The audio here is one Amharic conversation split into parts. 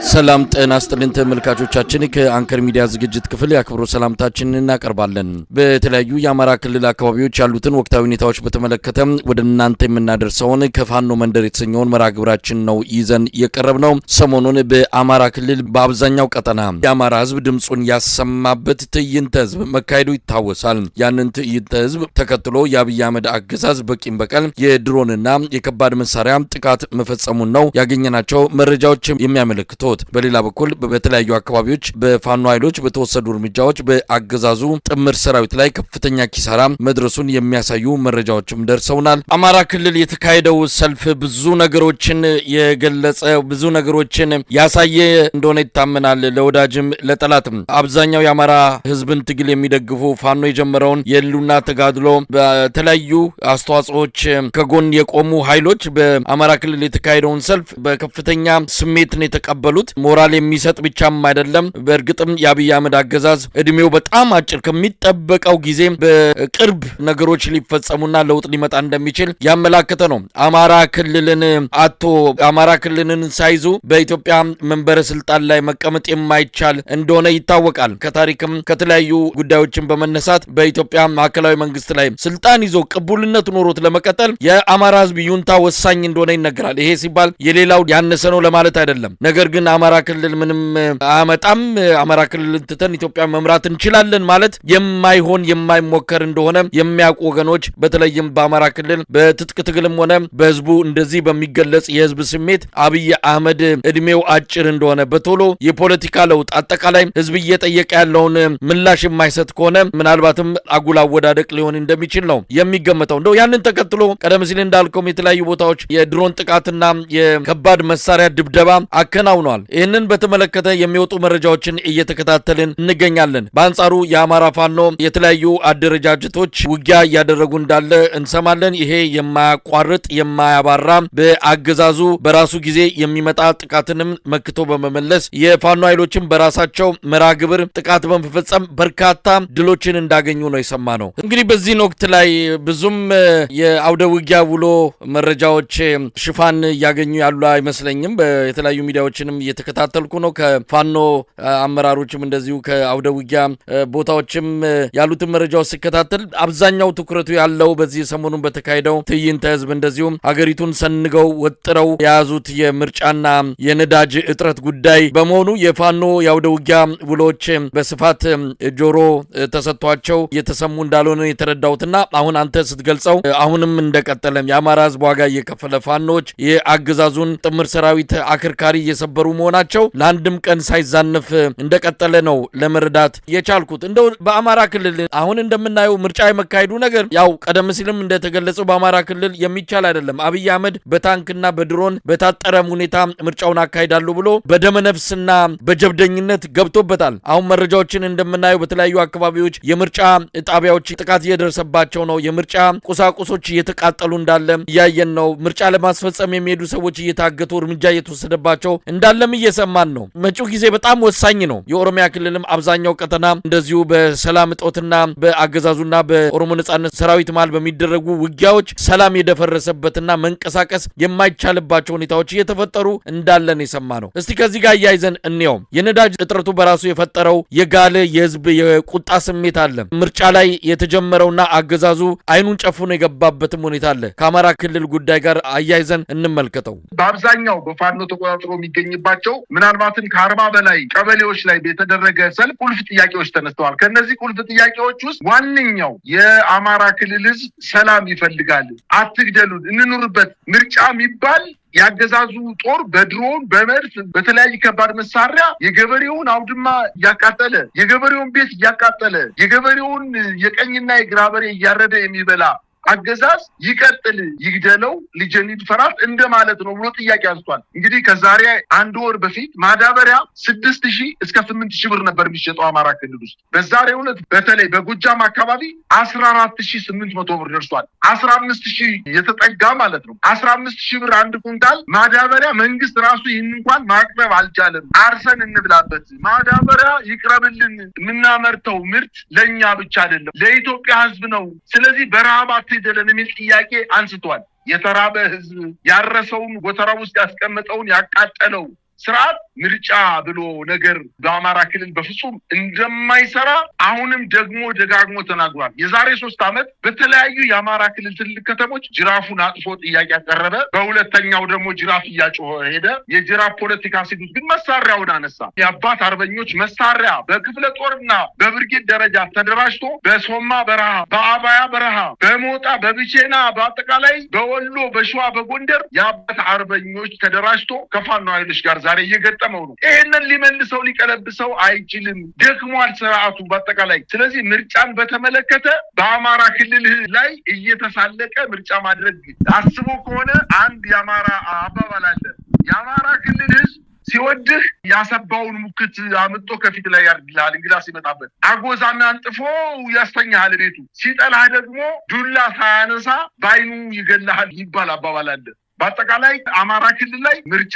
ሰላም ጤና ይስጥልን ተመልካቾቻችን ከአንከር ሚዲያ ዝግጅት ክፍል ያክብሮ ሰላምታችንን እናቀርባለን። በተለያዩ የአማራ ክልል አካባቢዎች ያሉትን ወቅታዊ ሁኔታዎች በተመለከተ ወደ እናንተ የምናደርሰውን ከፋኖ መንደር የተሰኘውን መርሃ ግብራችን ነው ይዘን የቀረብነው። ሰሞኑን በአማራ ክልል በአብዛኛው ቀጠና የአማራ ሕዝብ ድምጹን ያሰማበት ትዕይንተ ሕዝብ መካሄዱ ይታወሳል። ያንን ትዕይንተ ሕዝብ ተከትሎ የአብይ አህመድ አገዛዝ በቂም በቀል የድሮንና የከባድ መሳሪያ ጥቃት መፈጸሙን ነው ያገኘናቸው መረጃዎች የሚያመለክቱት። በሌላ በኩል በተለያዩ አካባቢዎች በፋኖ ኃይሎች በተወሰዱ እርምጃዎች በአገዛዙ ጥምር ሰራዊት ላይ ከፍተኛ ኪሳራ መድረሱን የሚያሳዩ መረጃዎችም ደርሰውናል። አማራ ክልል የተካሄደው ሰልፍ ብዙ ነገሮችን የገለጸ ብዙ ነገሮችን ያሳየ እንደሆነ ይታመናል። ለወዳጅም ለጠላትም አብዛኛው የአማራ ህዝብን ትግል የሚደግፉ ፋኖ የጀመረውን የህልውና ተጋድሎ በተለያዩ አስተዋጽኦች ከጎን የቆሙ ኃይሎች በአማራ ክልል የተካሄደውን ሰልፍ በከፍተኛ ስሜት ነው የተቀበሉት። ሞራል የሚሰጥ ብቻም አይደለም። በእርግጥም የአብይ አህመድ አገዛዝ እድሜው በጣም አጭር ከሚጠበቀው ጊዜ በቅርብ ነገሮች ሊፈጸሙና ለውጥ ሊመጣ እንደሚችል ያመላከተ ነው። አማራ ክልልን አማራ ክልልን ሳይዙ በኢትዮጵያ መንበረ ስልጣን ላይ መቀመጥ የማይቻል እንደሆነ ይታወቃል። ከታሪክም ከተለያዩ ጉዳዮችን በመነሳት በኢትዮጵያ ማዕከላዊ መንግስት ላይ ስልጣን ይዞ ቅቡልነት ኖሮት ለመቀጠል የአማራ ህዝብ ዩንታ ወሳኝ እንደሆነ ይነገራል። ይሄ ሲባል የሌላው ያነሰ ነው ለማለት አይደለም። ነገር ግን አማራ ክልል ምንም አመጣም አማራ ክልልን ትተን ኢትዮጵያ መምራት እንችላለን ማለት የማይሆን የማይሞከር እንደሆነ የሚያውቁ ወገኖች በተለይም በአማራ ክልል በትጥቅ ትግልም ሆነ በህዝቡ እንደዚህ በሚገለጽ የህዝብ ስሜት አብይ አህመድ እድሜው አጭር እንደሆነ በቶሎ የፖለቲካ ለውጥ አጠቃላይ ህዝብ እየጠየቀ ያለውን ምላሽ የማይሰጥ ከሆነ ምናልባትም አጉል አወዳደቅ ሊሆን እንደሚችል ነው የሚገመተው። እንደው ያንን ተከትሎ ቀደም ሲል እንዳልከው የተለያዩ ቦታዎች የድሮን ጥቃትና የከባድ መሳሪያ ድብደባ አከናውኗል። ይህንን በተመለከተ የሚወጡ መረጃዎችን እየተከታተልን እንገኛለን። በአንጻሩ የአማራ ፋኖ የተለያዩ አደረጃጀቶች ውጊያ እያደረጉ እንዳለ እንሰማለን። ይሄ የማያቋርጥ የማያባራ በአገዛዙ በራሱ ጊዜ የሚመጣ ጥቃትንም መክቶ በመመለስ የፋኖ ኃይሎችን በራሳቸው መርሃ ግብር ጥቃት በመፈጸም በርካታ ድሎችን እንዳገኙ ነው የሰማነው። እንግዲህ በዚህን ወቅት ላይ ብዙም የአውደ ውጊያ ውሎ መረጃዎች ሽፋን እያገኙ ያሉ አይመስለኝም። የተለያዩ ሚዲያዎችንም እየተከታተልኩ ነው። ከፋኖ አመራሮችም እንደዚሁ ከአውደ ውጊያ ቦታዎችም ያሉትን መረጃዎች ሲከታተል አብዛኛው ትኩረቱ ያለው በዚህ ሰሞኑን በተካሄደው ትዕይንተ ህዝብ እንደዚሁም ሀገሪቱን ሰንገው ወጥረው የያዙት የምርጫና የነዳጅ እጥረት ጉዳይ በመሆኑ የፋኖ የአውደ ውጊያ ውሎች በስፋት ጆሮ ተሰጥቷቸው እየተሰሙ እንዳልሆነ የተረዳሁትና አሁን አንተ ስትገልጸው አሁንም እንደቀጠለ የአማራ ህዝብ ዋጋ እየከፈለ ፋኖች የአገዛዙን ጥምር ሰራዊት አከርካሪ እየሰበሩ መሆናቸው ለአንድም ቀን ሳይዛነፍ እንደቀጠለ ነው ለመረዳት የቻልኩት። እንደው በአማራ ክልል አሁን እንደምናየው ምርጫ የመካሄዱ ነገር ያው ቀደም ሲልም እንደተገለጸው በአማራ ክልል የሚቻል አይደለም። አብይ አህመድ በታንክና በድሮን በታጠረ ሁኔታ ምርጫውን አካሂዳሉ ብሎ በደመነፍስና በጀብደኝነት ገብቶበታል። አሁን መረጃዎችን እንደምናየው በተለያዩ አካባቢዎች የምርጫ ጣቢያዎች ጥቃት እየደረሰባቸው ነው። የምርጫ ቁሳቁሶች እየተቃጠሉ እንዳለ እያየን ነው። ምርጫ ለማስፈጸም የሚሄዱ ሰዎች እየታገቱ እርምጃ እየተወሰደባቸው እንዳለም እየሰማን ነው። መጪው ጊዜ በጣም ወሳኝ ነው። የኦሮሚያ ክልልም አብዛኛው ቀጠና እንደዚሁ በሰላም እጦትና በአገዛዙና በኦሮሞ ነጻነት ሰራዊት መሃል በሚደረጉ ውጊያዎች ሰላም የደፈረሰበትና መንቀሳቀስ የማይቻልባቸው ሁኔታዎች እየተፈጠሩ እንዳለን የሰማነው። እስቲ ከዚህ ጋር እያይዘን እንየው። የነዳጅ እጥረቱ በራሱ የፈጠረው የጋለ የህዝብ የቁጣ ስሜት አለ። ምርጫ ላይ የተጀመረውና አገዛዙ አይኑን ጨፍኖ የገባበትም ሁኔታ አለ። ከአማራ ክልል ጉዳይ ጋር አያይዘን እንመልከተው። በአብዛኛው በፋኖ ተቆጣጥሮ የሚገኝባቸው ምናልባትም ከ40 በላይ ቀበሌዎች ላይ የተደረገ ሰልፍ ቁልፍ ጥያቄዎች ተነስተዋል። ከነዚህ ቁልፍ ጥያቄዎች ውስጥ ዋነኛው የአማራ ክልል ህዝብ ሰላም ይፈልጋል፣ አትግደሉን፣ እንኑርበት። ምርጫ የሚባል ያገዛዙ ጦር በድሮን በመድፍ በተለያየ ከባድ መሳሪያ የገበሬውን አውድማ እያቃጠለ የገበሬውን ቤት እያቃጠለ የገበሬውን የቀኝና የግራ በሬ እያረደ የሚበላ አገዛዝ ይቀጥል፣ ይግደለው፣ ልጄን ይድፈራት እንደማለት ነው ብሎ ጥያቄ አንስቷል። እንግዲህ ከዛሬ አንድ ወር በፊት ማዳበሪያ 6000 እስከ 8000 ብር ነበር የሚሸጠው አማራ ክልል ውስጥ። በዛሬው ዕለት በተለይ በጎጃም አካባቢ 14800 ብር ደርሷል። 15000 የተጠጋ ማለት ነው። 15000 ብር አንድ ኩንታል ማዳበሪያ መንግስት ራሱ ይህን እንኳን ማቅረብ አልቻለም። አርሰን እንብላበት፣ ማዳበሪያ ይቅረብልን፣ የምናመርተው ምርት ለኛ ብቻ አይደለም ለኢትዮጵያ ህዝብ ነው። ስለዚህ በረሃብ አትግደለን የሚል ጥያቄ አንስቷል። የተራበ ህዝብ ያረሰውን ጎተራ ውስጥ ያስቀመጠውን ያቃጠለው ስርዓት ምርጫ ብሎ ነገር በአማራ ክልል በፍጹም እንደማይሰራ አሁንም ደግሞ ደጋግሞ ተናግሯል። የዛሬ 3 ዓመት በተለያዩ የአማራ ክልል ትልቅ ከተሞች ጅራፉን አጥፎ ጥያቄ ያቀረበ፣ በሁለተኛው ደግሞ ጅራፍ እያጮኸ ሄደ። የጅራፍ ፖለቲካ ሲሉት ግን መሳሪያውን አነሳ። የአባት አርበኞች መሳሪያ በክፍለ ጦርና በብርጌድ ደረጃ ተደራጅቶ በሶማ በረሃ፣ በአባያ በረሃ፣ በሞጣ፣ በብቼና፣ በአጠቃላይ በወሎ፣ በሸዋ፣ በጎንደር የአባት አርበኞች ተደራጅቶ ከፋኖ ኃይሎች ጋር ዛሬ እየገጠመው ነው። ይሄንን ሊመልሰው ሊቀለብሰው አይችልም። ደክሟል ስርዓቱ በአጠቃላይ። ስለዚህ ምርጫን በተመለከተ በአማራ ክልል ላይ እየተሳለቀ ምርጫ ማድረግ አስቦ ከሆነ አንድ የአማራ አባባል አለ። የአማራ ክልል ህዝብ ሲወድህ ያሰባውን ሙክት አምጦ ከፊት ላይ ያርግልሃል። እንግዳ ሲመጣበት አጎዛና አንጥፎ ያስተኛሃል ቤቱ። ሲጠላህ ደግሞ ዱላ ሳያነሳ ባይኑ ይገላሃል ይባል አባባል አለ። በአጠቃላይ አማራ ክልል ላይ ምርጫ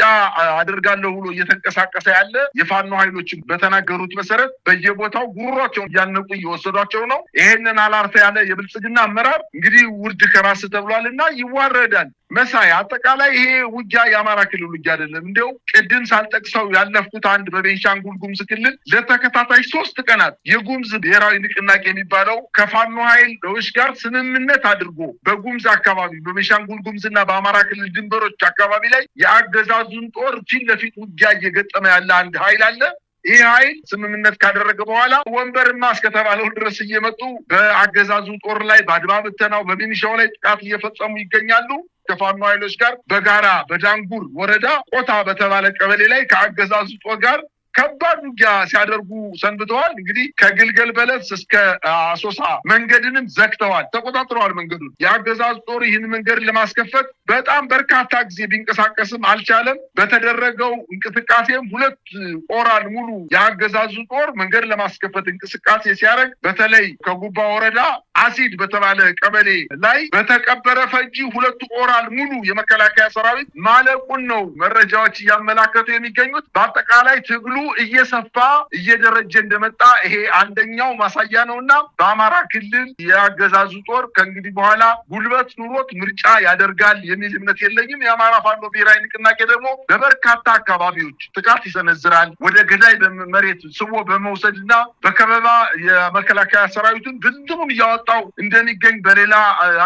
አደርጋለሁ ብሎ እየተንቀሳቀሰ ያለ የፋኖ ኃይሎችን በተናገሩት መሰረት በየቦታው ጉሯቸውን እያነቁ እየወሰዷቸው ነው። ይሄንን አላርተ ያለ የብልጽግና አመራር እንግዲህ ውርድ ከራስ ተብሏልና ይዋረዳል። መሳይ አጠቃላይ ይሄ ውጊያ የአማራ ክልል ውጊያ አይደለም። እንደው ቅድም ሳልጠቅሰው ያለፍኩት አንድ በቤንሻንጉል ጉሙዝ ክልል ለተከታታይ 3 ቀናት የጉሙዝ ብሔራዊ ንቅናቄ የሚባለው ከፋኖ ኃይሎች ጋር ስምምነት አድርጎ በጉሙዝ አካባቢ በቤንሻንጉል ጉሙዝና በአማራ ክልል ድንበሮች አካባቢ ላይ የአገዛዙን ጦር ፊት ለፊት ውጊያ እየገጠመ ያለ አንድ ኃይል አለ። ይህ ኃይል ስምምነት ካደረገ በኋላ ወንበርማ እስከተባለው ድረስ እየመጡ በአገዛዙ ጦር ላይ በአድማ ብተናው በሚኒሻው ላይ ጥቃት እየፈጸሙ ይገኛሉ። ከፋኖ ኃይሎች ጋር በጋራ በዳንጉር ወረዳ ቆታ በተባለ ቀበሌ ላይ ከአገዛዙ ጦር ጋር ከባድ ውጊያ ሲያደርጉ ሰንብተዋል። እንግዲህ ከግልገል በለስ እስከ አሶሳ መንገድንም ዘግተዋል፣ ተቆጣጥረዋል መንገዱን። የአገዛዙ ጦር ይህን መንገድ ለማስከፈት በጣም በርካታ ጊዜ ቢንቀሳቀስም አልቻለም። በተደረገው እንቅስቃሴም 2 ኦራል ሙሉ የአገዛዙ ጦር መንገድ ለማስከፈት እንቅስቃሴ ሲያደርግ በተለይ ከጉባ ወረዳ አሲድ በተባለ ቀበሌ ላይ በተቀበረ ፈንጂ 2 ኦራል ሙሉ የመከላከያ ሰራዊት ማለቁን ነው መረጃዎች እያመላከቱ የሚገኙት። በአጠቃላይ ትግሉ እየሰፋ እየደረጀ እንደመጣ ይሄ አንደኛው ማሳያ ነውና በአማራ ክልል የአገዛዙ ጦር ከእንግዲህ በኋላ ጉልበት ኑሮት ምርጫ ያደርጋል የሚል እምነት የለኝም። የአማራ ፋኖ ብሔራዊ ንቅናቄ ደግሞ በበርካታ አካባቢዎች ጥቃት ይሰነዝራል። ወደ ገዳይ መሬት ስቦ በመውሰድና በከበባ የመከላከያ ሰራዊቱን ብንቱን እያወጣው እንደሚገኝ፣ በሌላ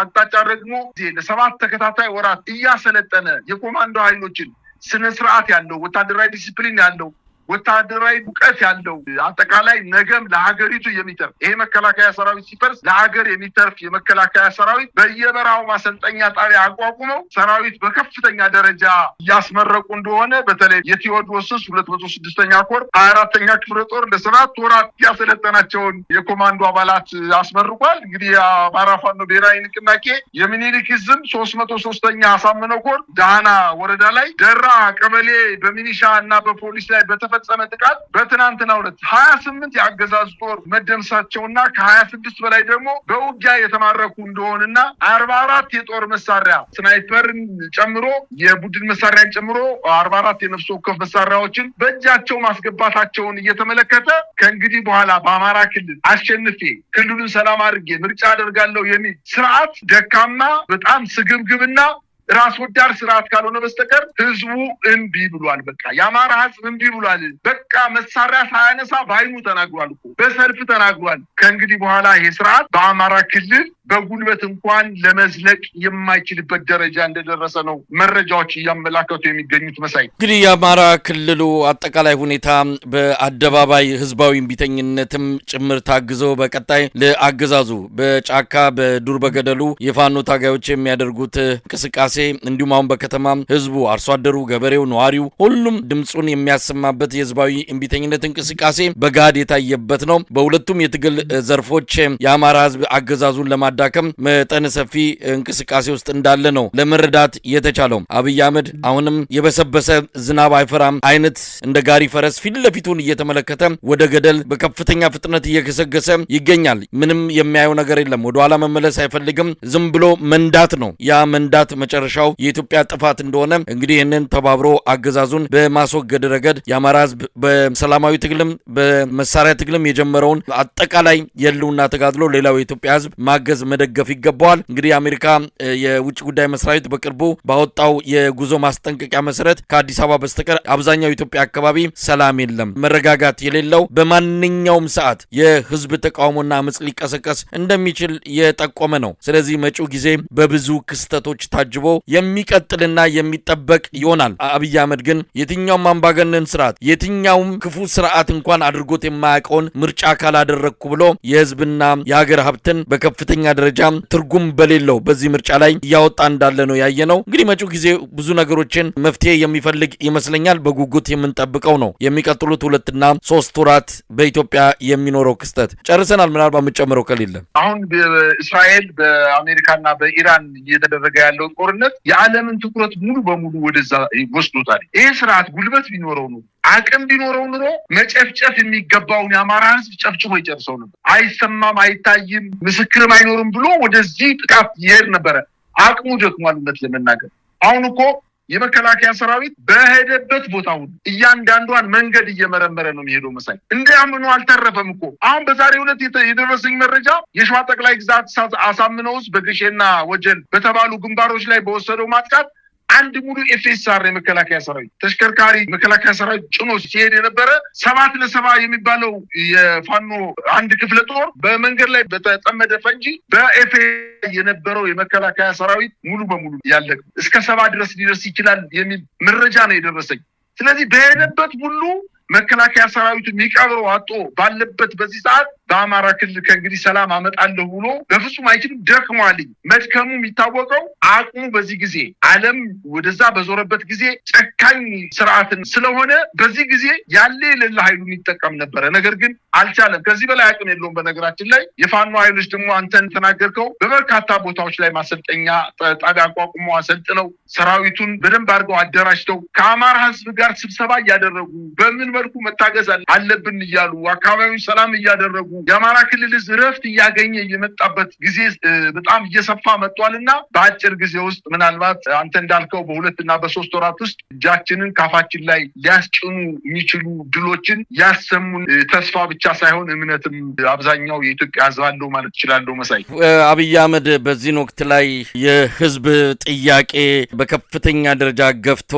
አቅጣጫ ደግሞ ለ7 ተከታታይ ወራት እያሰለጠነ የኮማንዶ ኃይሎችን ስነ ስርዓት ያለው ወታደራዊ ዲሲፕሊን ያለው ወታደራዊ እውቀት ያለው አጠቃላይ ነገም ለሀገሪቱ የሚተርፍ ይሄ መከላከያ ሰራዊት ሲፈርስ ለሀገር የሚተርፍ የመከላከያ ሰራዊት በየበረሃው ማሰልጠኛ ጣቢያ አቋቁመው ሰራዊት በከፍተኛ ደረጃ እያስመረቁ እንደሆነ በተለይ የቴዎድሮስስ 206ኛ ኮር 24ኛ ክፍለ ጦር ለ7 ወራት ያሰለጠናቸውን የኮማንዶ አባላት አስመርቋል። እንግዲህ የአማራ ፋኖ ብሔራዊ ንቅናቄ የሚኒሊክ ዕዝም 303ኛ አሳምነው ኮር ዳህና ወረዳ ላይ ደራ ቀበሌ በሚኒሻ እና በፖሊስ ላይ በተፈጸመ ጥቃት በትናንትናው ዕለት 28 የአገዛዙ ጦር መደምሳቸውና ከ26 በላይ ደግሞ በውጊያ የተማረኩ እንደሆነና 44 የጦር መሳሪያ ስናይፐርን ጨምሮ የቡድን መሳሪያን ጨምሮ 44 የነፍስ ወከፍ መሳሪያዎችን በእጃቸው ማስገባታቸውን እየተመለከተ ከእንግዲህ በኋላ በአማራ ክልል አሸንፌ ክልሉን ሰላም አድርጌ ምርጫ አደርጋለሁ የሚል ስርዓት ደካማ በጣም ስግብግብና ራስ ወዳድ ስርዓት ካልሆነ በስተቀር ህዝቡ እንቢ ብሏል። በቃ የአማራ ህዝብ እንቢ ብሏል። በቃ መሳሪያ ሳያነሳ ባይኑ ተናግሯል እኮ በሰልፍ ተናግሯል። ከእንግዲህ በኋላ ይሄ ስርዓት በአማራ ክልል በጉልበት እንኳን ለመዝለቅ የማይችልበት ደረጃ እንደደረሰ ነው መረጃዎች እያመላከቱ የሚገኙት። መሳይ እንግዲህ የአማራ ክልሉ አጠቃላይ ሁኔታ በአደባባይ ህዝባዊ እምቢተኝነትም ጭምር ታግዞ በቀጣይ ለአገዛዙ በጫካ በዱር በገደሉ የፋኖ ታጋዮች የሚያደርጉት እንቅስቃሴ እንቅስቃሴ እንዲሁም አሁን በከተማ ህዝቡ፣ አርሶ አደሩ፣ ገበሬው፣ ነዋሪው ሁሉም ድምጹን የሚያሰማበት የህዝባዊ እምቢተኝነት እንቅስቃሴ በጋድ የታየበት ነው። በሁለቱም የትግል ዘርፎች የአማራ ህዝብ አገዛዙን ለማዳከም መጠነ ሰፊ እንቅስቃሴ ውስጥ እንዳለ ነው ለመረዳት የተቻለው። አብይ አህመድ አሁንም የበሰበሰ ዝናብ አይፈራም አይነት እንደ ጋሪ ፈረስ ፊት ለፊቱን እየተመለከተ ወደ ገደል በከፍተኛ ፍጥነት እየገሰገሰ ይገኛል። ምንም የሚያየው ነገር የለም። ወደ ኋላ መመለስ አይፈልግም። ዝም ብሎ መንዳት ነው። ያ መንዳት መጨረሻው የኢትዮጵያ ጥፋት እንደሆነ እንግዲህ ይህንን ተባብሮ አገዛዙን በማስወገድ ረገድ የአማራ ህዝብ በሰላማዊ ትግልም በመሳሪያ ትግልም የጀመረውን አጠቃላይ የህልውና ተጋድሎ ሌላው የኢትዮጵያ ህዝብ ማገዝ መደገፍ ይገባዋል። እንግዲህ የአሜሪካ የውጭ ጉዳይ መስሪያ ቤት በቅርቡ ባወጣው የጉዞ ማስጠንቀቂያ መሰረት ከአዲስ አበባ በስተቀር አብዛኛው የኢትዮጵያ አካባቢ ሰላም የለም፣ መረጋጋት የሌለው በማንኛውም ሰዓት የህዝብ ተቃውሞና አመጽ ሊቀሰቀስ እንደሚችል የጠቆመ ነው። ስለዚህ መጪው ጊዜ በብዙ ክስተቶች ታጅቦ የሚቀጥልና የሚጠበቅ ይሆናል። አብይ አህመድ ግን የትኛውም አምባገነን ስርዓት የትኛውም ክፉ ስርዓት እንኳን አድርጎት የማያውቀውን ምርጫ ካላደረግኩ ብሎ የህዝብና የሀገር ሀብትን በከፍተኛ ደረጃ ትርጉም በሌለው በዚህ ምርጫ ላይ እያወጣ እንዳለ ነው ያየነው። እንግዲህ መጪው ጊዜ ብዙ ነገሮችን መፍትሄ የሚፈልግ ይመስለኛል። በጉጉት የምንጠብቀው ነው የሚቀጥሉት 2 እና 3 ወራት በኢትዮጵያ የሚኖረው ክስተት። ጨርሰናል። ምናልባት የምጨምረው ከሌለ አሁን በእስራኤል በአሜሪካና በኢራን እየተደረገ ያለው ጦርነት የዓለምን ትኩረት ሙሉ በሙሉ ወደዛ ወስዶታል። ይህ ስርዓት ጉልበት ቢኖረው ነው አቅም ቢኖረው ኑሮ መጨፍጨፍ የሚገባውን የአማራ ህዝብ ጨፍጭፎ ይጨርሰው ነበር። አይሰማም፣ አይታይም፣ ምስክርም አይኖርም ብሎ ወደዚህ ጥቃት ይሄድ ነበረ። አቅሙ ደክሟል። እውነት ለመናገር አሁን እኮ የመከላከያ ሰራዊት በሄደበት ቦታ ሁሉ እያንዳንዷን መንገድ እየመረመረ ነው የሚሄደው። መሳይ እንዲያምኑ አልተረፈም እኮ። አሁን በዛሬው ዕለት የደረሰኝ መረጃ የሸዋ ጠቅላይ ግዛት አሳምነውስ በግሼና ወጀል በተባሉ ግንባሮች ላይ በወሰደው ማጥቃት አንድ ሙሉ ኤፍኤስአር የመከላከያ ሰራዊት ተሽከርካሪ መከላከያ ሰራዊት ጭኖ ሲሄድ የነበረ 7 ለ7 የሚባለው የፋኖ አንድ ክፍለ ጦር በመንገድ ላይ በተጠመደ ፈንጂ በኤፍኤስ የነበረው የመከላከያ ሰራዊት ሙሉ በሙሉ ያለቀ እስከ 70 ድረስ ሊደርስ ይችላል የሚል መረጃ ነው የደረሰኝ። ስለዚህ በሄደበት ሁሉ መከላከያ ሰራዊቱ የሚቀብረው አጦ ባለበት በዚህ ሰዓት በአማራ ክልል ከእንግዲህ ሰላም አመጣለሁ ብሎ በፍጹም አይችልም። ደክሟል። መድከሙ የሚታወቀው አቅሙ በዚህ ጊዜ ዓለም ወደዛ በዞረበት ጊዜ ጨካኝ ስርዓትን ስለሆነ በዚህ ጊዜ ያለ የሌለ ኃይሉን ይጠቀም ነበረ። ነገር ግን አልቻለም። ከዚህ በላይ አቅም የለውም። በነገራችን ላይ የፋኖ ኃይሎች ደግሞ አንተን ተናገርከው በበርካታ ቦታዎች ላይ ማሰልጠኛ ጣቢያ አቋቁመው አሰልጥነው ሰራዊቱን በደንብ አድርገው አደራጅተው ከአማራ ህዝብ ጋር ስብሰባ እያደረጉ በምን መልኩ መታገዝ አለብን እያሉ አካባቢውን ሰላም እያደረጉ የአማራ ክልል ህዝብ እረፍት እያገኘ የመጣበት ጊዜ በጣም እየሰፋ መጥቷልና በአጭር ጊዜ ውስጥ ምናልባት አንተ እንዳልከው በ2 እና በ3 ወራት ውስጥ እጃችንን ካፋችን ላይ ሊያስጭኑ የሚችሉ ድሎችን ያሰሙን ተስፋ ብቻ ሳይሆን እምነትም አብዛኛው የኢትዮጵያ ህዝብ አለው ማለት ይችላል። መሳይ አብይ አህመድ በዚህን ወቅት ላይ የህዝብ ጥያቄ በከፍተኛ ደረጃ ገፍቶ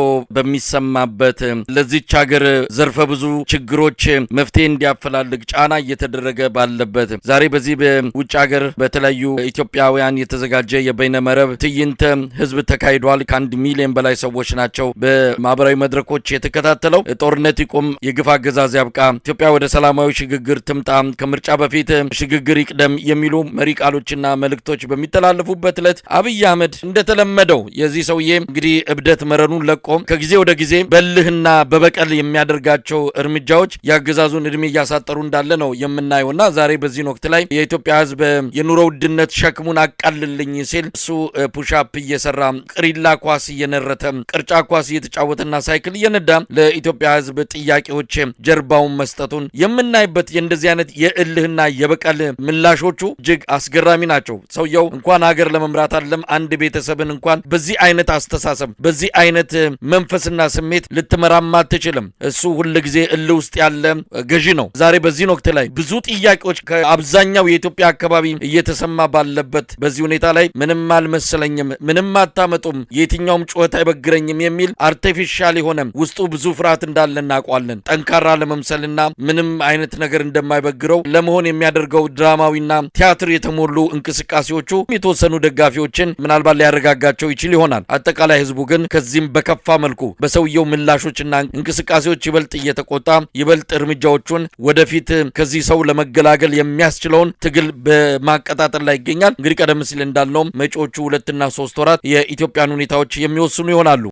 በሚሰማበት ለዚች ሀገር ዘርፈ ብዙ ችግሮች መፍትሄ እንዲያፈላልግ ጫና እየተደረገ ባለበት ዛሬ በዚህ በውጭ ሀገር በተለያዩ ኢትዮጵያውያን የተዘጋጀ የበይነመረብ ትዕይንተ ህዝብ ተካሂዷል። ከ1 ሚሊዮን በላይ ሰዎች ናቸው በማህበራዊ መድረኮች የተከታተለው። ጦርነት ይቁም፣ የግፍ አገዛዝ ያብቃ፣ ኢትዮጵያ ወደ ሰላማዊ ሽግግር ትምጣ፣ ከምርጫ በፊት ሽግግር ይቅደም የሚሉ መሪ ቃሎችና መልእክቶች በሚተላለፉበት ዕለት አብይ አህመድ እንደተለመደው የዚህ ሰውዬ እንግዲህ እብደት መረኑን ለቆ ከጊዜ ወደ ጊዜ በልህና በበቀል የሚያደርጋቸው እርምጃዎች የአገዛዙን እድሜ እያሳጠሩ እንዳለ ነው የምናየውና ዛሬ በዚህን ወቅት ላይ የኢትዮጵያ ህዝብ የኑሮ ውድነት ሸክሙን አቃልልኝ ሲል እሱ ፑሻፕ እየሰራ ቅሪላ ኳስ እየነረተ ቅርጫ ኳስ እየተጫወተና ሳይክል እየነዳ ለኢትዮጵያ ህዝብ ጥያቄዎች ጀርባውን መስጠቱን የምናይበት የእንደዚህ አይነት የእልህና የበቀል ምላሾቹ እጅግ አስገራሚ ናቸው። ሰውየው እንኳን ሀገር ለመምራት አለም አንድ ቤተሰብን እንኳን በዚህ አይነት አስተሳሰብ በዚህ አይነት መንፈስና ስሜት ልትመራማ አትችልም። እሱ ሁልጊዜ እልህ ውስጥ ያለ ገዢ ነው። ዛሬ በዚህን ወቅት ላይ ብዙ ጥያቄዎች ከአብዛኛው የኢትዮጵያ አካባቢ እየተሰማ ባለበት በዚህ ሁኔታ ላይ ምንም አልመሰለኝም፣ ምንም አታመጡም፣ የትኛውም ጩኸት አይበግረኝም የሚል አርቲፊሻል የሆነ ውስጡ ብዙ ፍርሃት እንዳለ እናውቃለን። ጠንካራ ለመምሰልና ምንም አይነት ነገር እንደማይበግረው ለመሆን የሚያደርገው ድራማዊና ቲያትር የተሞሉ እንቅስቃሴዎቹ የተወሰኑ ደጋፊዎችን ምናልባት ሊያረጋጋቸው ይችል ይሆናል። አጠቃላይ ህዝቡ ግን ከዚህም በከፋ መልኩ በሰውየው ምላሾችና እንቅስቃሴዎች ይበልጥ እየተቆጣ ይበልጥ እርምጃዎቹን ወደፊት ከዚህ ሰው ለመጋ ለመገላገል የሚያስችለውን ትግል በማቀጣጠል ላይ ይገኛል። እንግዲህ ቀደም ሲል እንዳልነው መጪዎቹ 2 እና 3 ወራት የኢትዮጵያን ሁኔታዎች የሚወስኑ ይሆናሉ።